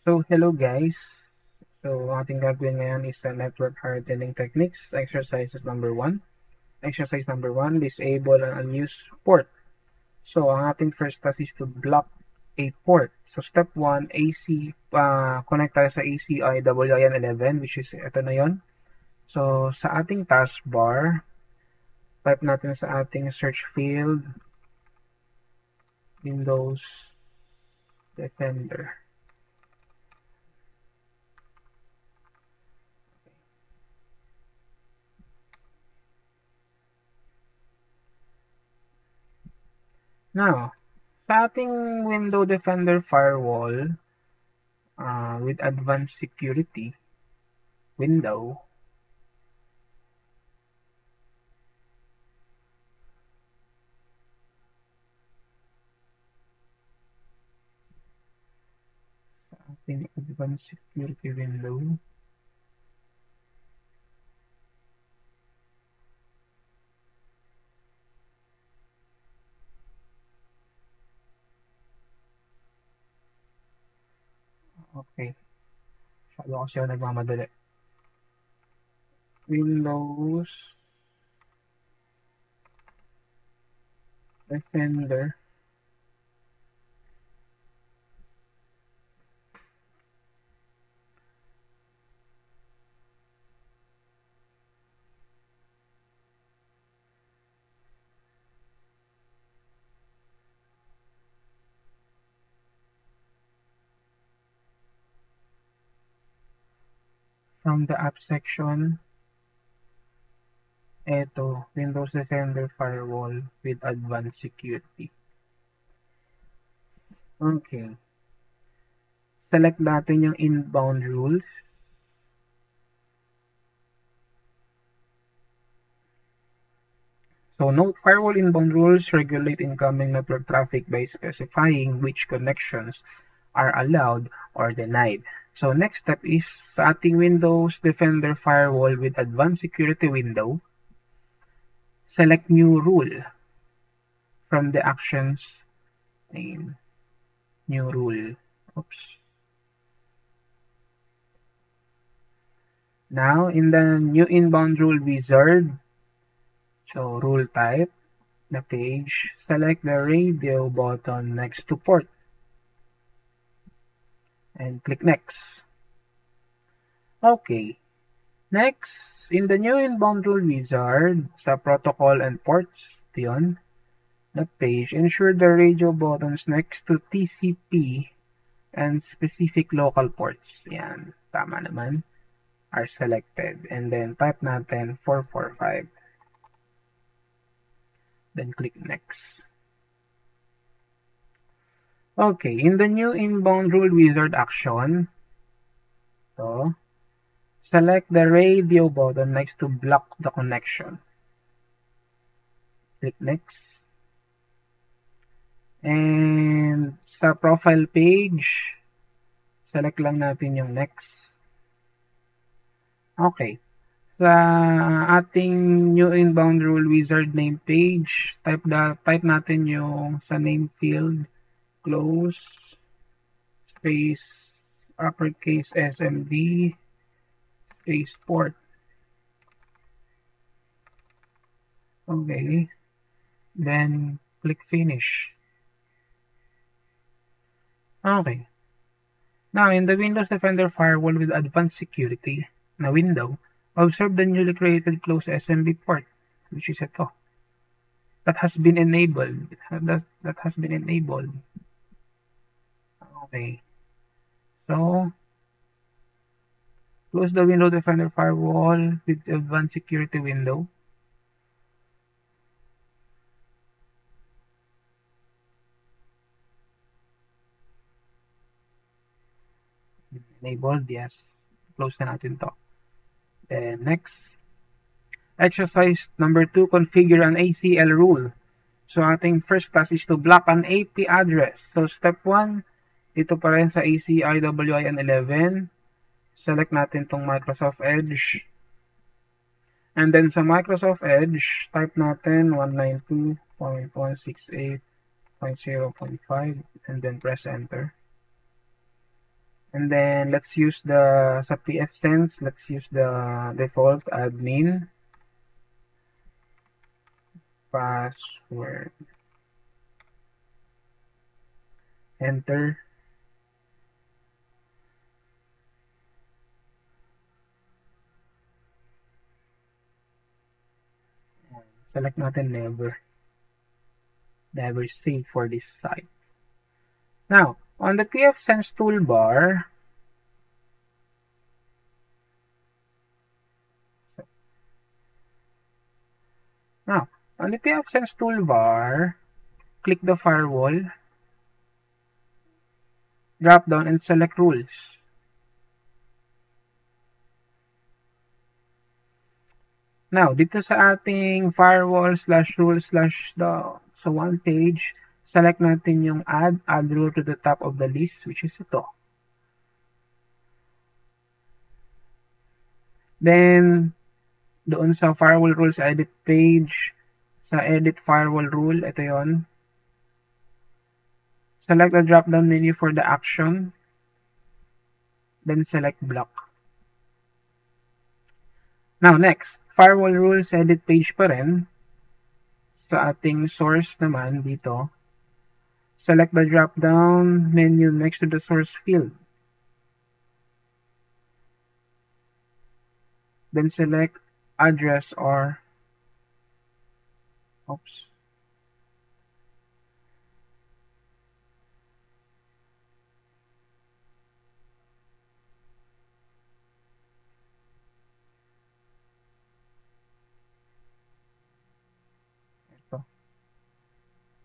So, hello guys. So, ating gagawin ngayon is network hardening techniques. Exercises number 1. Exercise number 1, disable an unused port. So, ang ating first task is to block a port. So, step 1, AC, connect tayo sa ACI WIN11, which is ito na yon. So, sa ating taskbar, type natin sa ating search field, Windows Defender. Now, sa ating Window Defender firewall, with advanced security window, sa ating advanced security window, okay, masyado kasi ako nagmamadali. Windows Defender from the app section. Eto, Windows Defender Firewall with Advanced Security. Okay. Select natin yung inbound rules. So, note, firewall inbound rules regulate incoming network traffic by specifying which connections are allowed or denied. So, next step is sa ating Windows Defender Firewall with Advanced Security window, select new rule from the actions name. New rule. Oops. Now, in the new inbound rule wizard, so rule type, the page, select the radio button next to port and click next. Okay. Next, in the new inbound rule wizard, sa protocol and ports, yun, the page, ensure the radio buttons next to TCP and specific local ports, yan, tama naman, are selected. And then type natin 445. Then click next. Okay, in the new inbound rule wizard action, so select the radio button next to block the connection. Click next. And sa profile page, select lang natin yung next. Okay. Sa ating new inbound rule wizard name page, type natin yung sa name field, close, space, uppercase SMD, space port. Okay. Then, click finish. Okay. Now, in the Windows Defender Firewall with Advanced Security na window, observe the newly created close SMB port, which is ito. That has been enabled. That has been enabled. Okay. So, close the Windows Defender Firewall with Advanced Security window. Enabled, yes. Close na natin to. Then, next. Exercise number 2, configure an ACL rule. So, ating first task is to block an AP address. So, step 1, dito pa rin sa ACI WIN11. Select natin tong Microsoft Edge. And then, sa Microsoft Edge, type natin 192.168.0.5 and then press enter. And then let's use the sa pfSense, let's use the default admin password. Enter. Select natin never save for this site. Now, on the pfSense toolbar, click the firewall, drop down and select rules. Now, dito sa ating firewall /rules sa one page, select natin yung add rule to the top of the list, which is ito. Then, doon sa firewall rules edit page, sa edit firewall rule, ito yon. Select the drop-down menu for the action, then select block. Now, next, firewall rules edit page pa rin. Sa ating source naman dito, select the drop-down menu next to the source field. Then select address or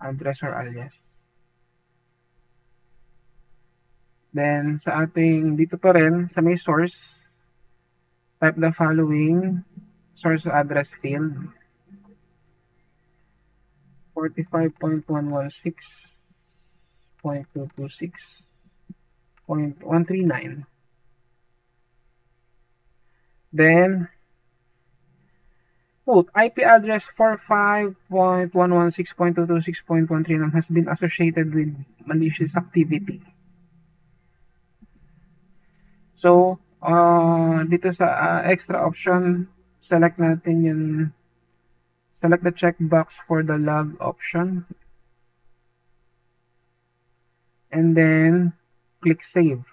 address or alias. Then, sa ating, dito pa rin, sa may source, type the following source address field. 45.116.226.139. Then, quote, IP address 45.116.226.139 has been associated with malicious activity. So, dito sa extra option, select natin yung select the checkbox for the log option. And then, click save.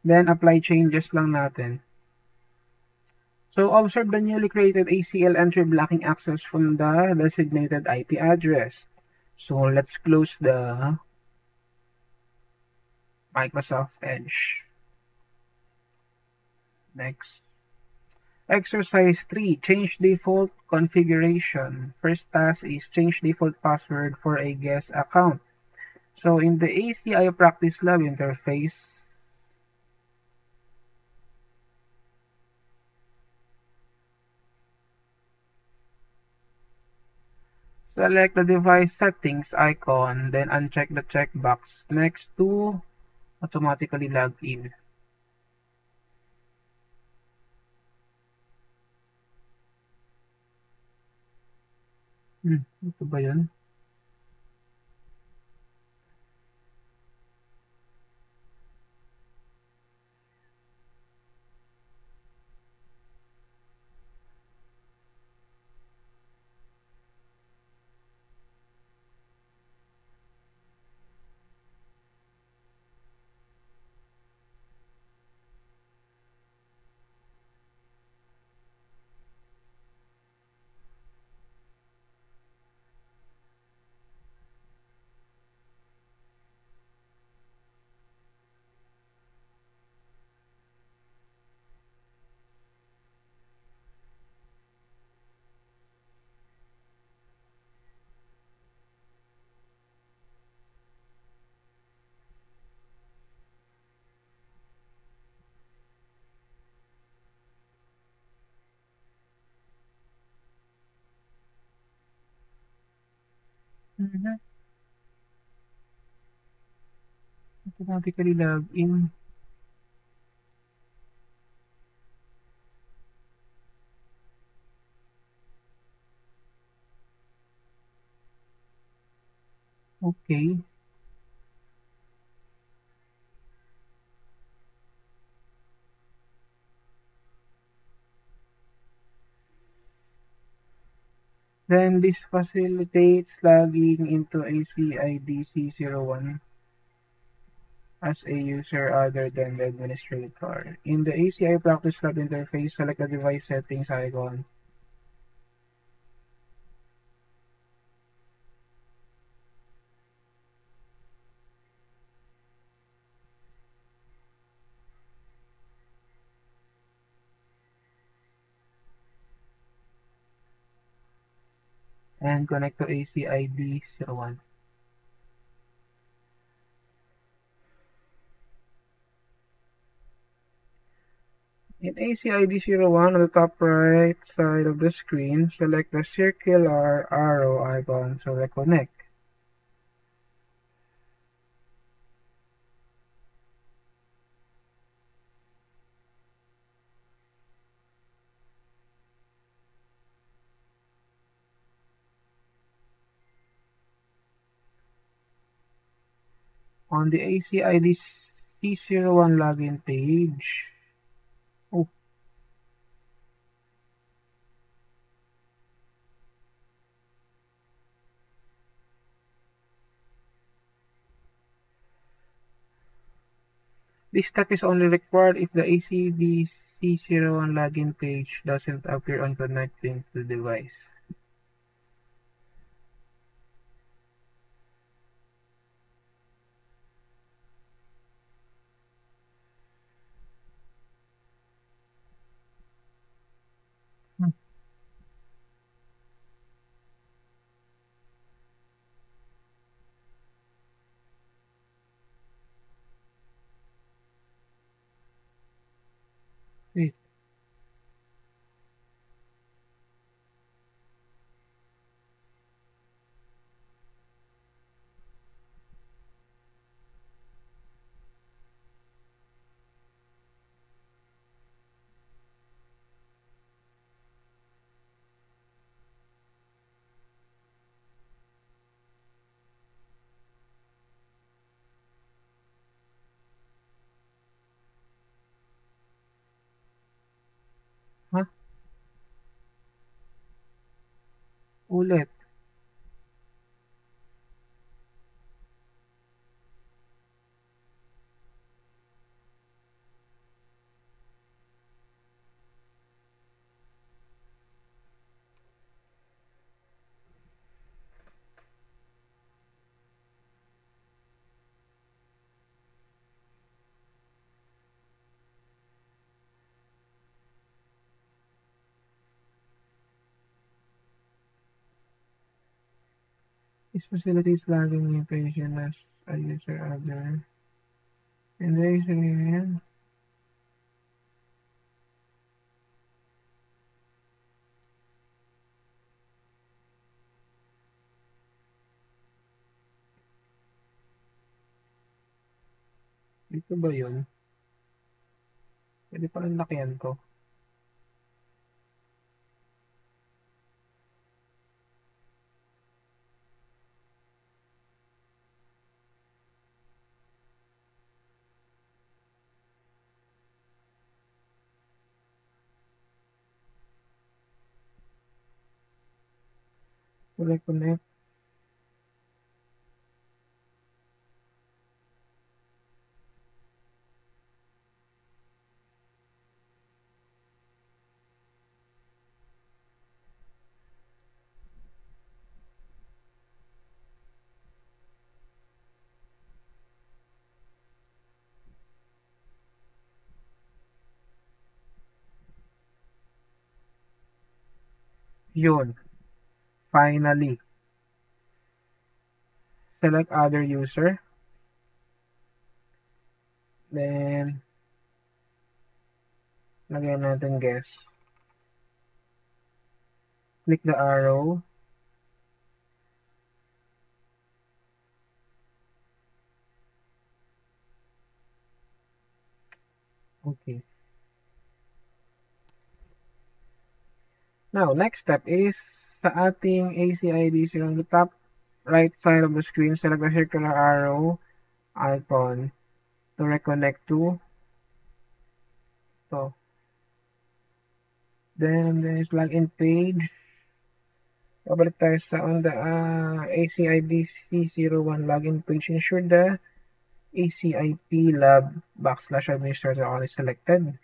Then, apply changes lang natin. So, observe the newly created ACL entry blocking access from the designated IP address. So, let's close the Microsoft Edge. Next. Exercise 3. Change default configuration. First task is change default password for a guest account. So, in the ACI Practice Lab interface, select the device settings icon, then uncheck the checkbox next to automatically log in. Ito ba yun? Automatically log in. Okay. Then this facilitates logging into ACID C01 as a user other than the administrator. In the ACI Practice Lab interface, select the device settings icon. And connect to ACID 01. In ACID 01, on the top right side of the screen, select the circular arrow icon, select connect. On the ACID C01 login page, oh, this step is only required if the ACID C01 login page doesn't appear on connecting to the device. Wait, ha? Ulit. This facility is logging information as a user other. And there is a dito ba yun? Pwede palang lakihan ko. Select connect. Yun. Finally. Select other user. Then, lagyan natin guest. Click the arrow. Okay. Now, next step is sa ating ACID on the top right side of the screen, select the circular arrow icon to reconnect to. So, then there is login page. Babalik tayo sa on the ACIDC01 login page. Ensure the ACIP lab /administrator account is selected.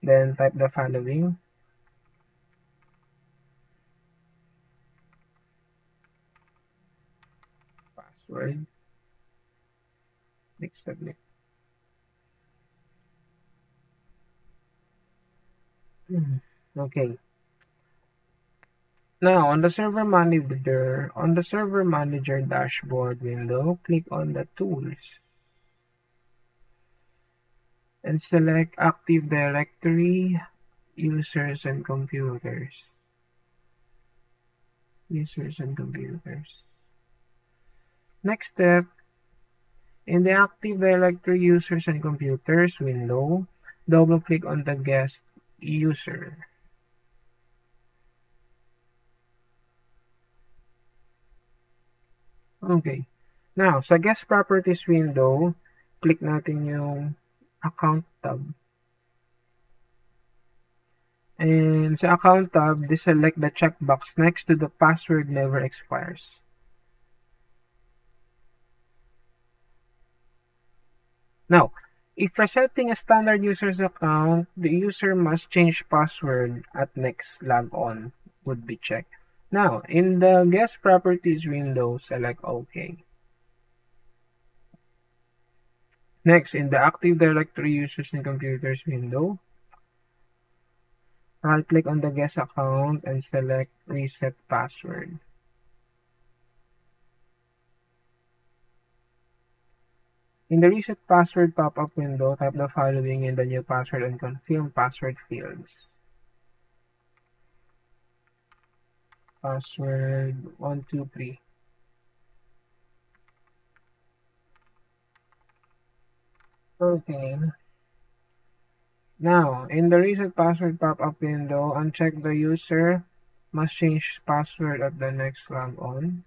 Then type the following. Password. Click submit. Okay. Now, on the server manager dashboard window, click on the tools and select Active Directory, users and computers. Users and computers. Next step, in the Active Directory users and computers window, double click on the guest user. Okay. Now, sa guest properties window, click natin yung account tab. And sa account tab, deselect the checkbox next to the password never expires. Now, if resetting a standard user's account, the user must change password at next logon would be checked. Now, in the guest properties window, select OK. Next, in the Active Directory users and computers window, right-click on the guest account and select Reset Password. In the Reset Password pop-up window, type the following in the new password and confirm password fields. Password 123. Okay. Now, in the Reset Password pop-up window, uncheck the user must change password at the next logon.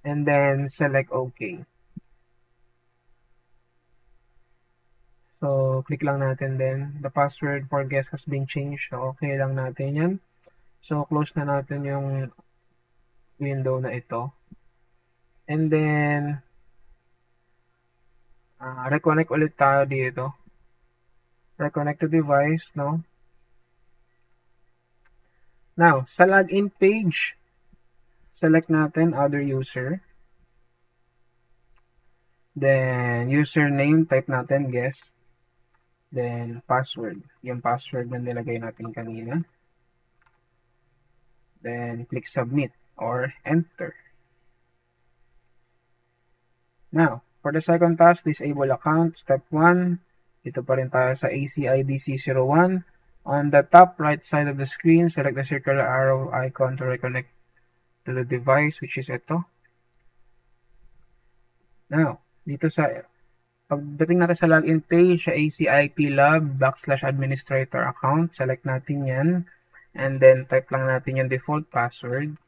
And then select OK. So, click lang natin din. The password for guest has been changed. So, okay lang natin yan. So, close na natin yung window na ito. And then, reconnect ulit tayo dito. Reconnect to device, no? Now, sa login page, select natin other user. Then, username, type natin guest. Then, password. Yung password na nilagay natin kanina. Then, click submit or enter. Now, for the second task, disable account. Step 1, dito pa rin tayo sa ACIDC01. On the top right side of the screen, select the circular arrow icon to reconnect to the device, which is ito. Now, dito sa pagdating natin sa login page, sa ACIP lab /administrator account, select natin yan. And then, type lang natin yung default password.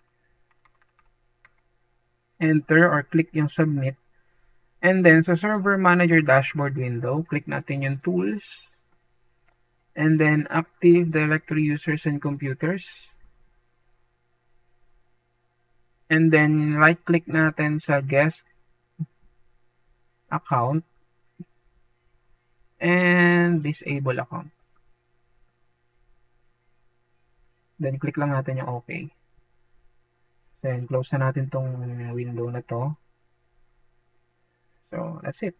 Enter or click yung submit. And then, sa server manager dashboard window, click natin yung tools. And then, Active Directory users and computers. And then, right-click natin sa guest account and disable account. Then, click lang natin yung OK. Then, close na natin tong window na to. So, that's it.